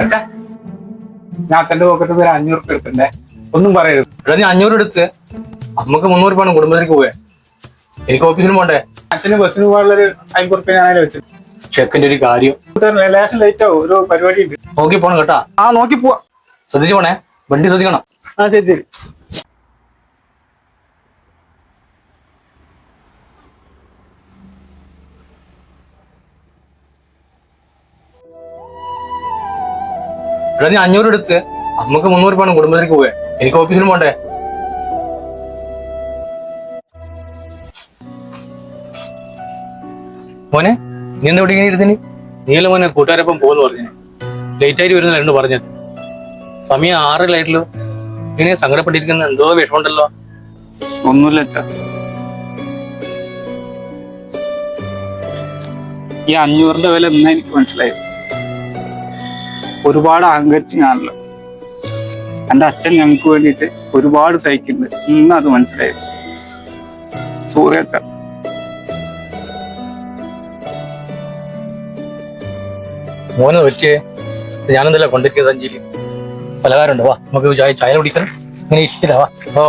അച്ഛാ ഞാൻ അച്ഛന്റെ പോക്കറ്റ് ഒരു 500 റുപ്യ എടുത്തിണ്ടേ, ഒന്നും പറയരുത്. എടാ നീ 500 എടുത്ത് നമുക്ക് 300 രൂപ കുടുംബത്തിലേക്ക് പോവേ. എനിക്ക് ഓഫീസിൽ പോണ്ടേ. അച്ഛന് ബസ്സിന് പോകാനുള്ളൊരു 50 റുപ്യ ഞാനതിൽ വെച്ചു. ചെക്കൻ്റെ ഒരു കാര്യം. ലേശം ലേറ്റ് ആവും, ഒരു പരിപാടി ഉണ്ട്. നോക്കി പോണം കേട്ടാ. ആ നോക്കി പോവാ. ശ്രദ്ധിച്ചു പോണേ, വണ്ടി ശ്രദ്ധിക്കണം. ആ ശരി ശരി. എടാ നീ 500 എടുത്ത് നമുക്ക് 300 രൂപ കുടുംബത്തിലേക്ക് പോവേ. എനിക്ക് ഓഫീസിൽ പോണ്ടേ. മോനെ നീ എന്താ ഇവിടെ ഇങ്ങനെ ഇരുത്തിന്? നീല മോനെ കൂട്ടുകാരൊപ്പം പോകുന്നു പറഞ്ഞു. ലേറ്റ് ആയിട്ട് വരുന്നില്ല എന്ന് പറഞ്ഞത്. സമയം 6 ഇങ്ങനെ സങ്കടപ്പെട്ടിരിക്കുന്ന എന്തോ വിഷമുണ്ടല്ലോ. ഒന്നുമില്ല അച്ഛാ, ഈ 500ന്റെ വില എന്നാ എനിക്ക് മനസ്സിലായി. ഒരുപാട് അഹങ്കരിച്ച് ഞാനല്ലോ. എന്റെ അച്ഛൻ ഞങ്ങൾക്ക് വേണ്ടിയിട്ട് ഒരുപാട് സഹിക്കുന്നുണ്ട്, ഇന്ന് അത് മനസ്സിലായി. സോറി അച്ഛാ. മോനെ വെച്ചേ ഞാനെന്തല്ല കൊണ്ടിരിക്കുന്നത്. സഞ്ചിയിൽ പലഹാരമുണ്ട്, വാ നമുക്ക് ചായ കുടിക്കണം. ഇങ്ങനെ ഇഷ്ടമില്ല, വാ.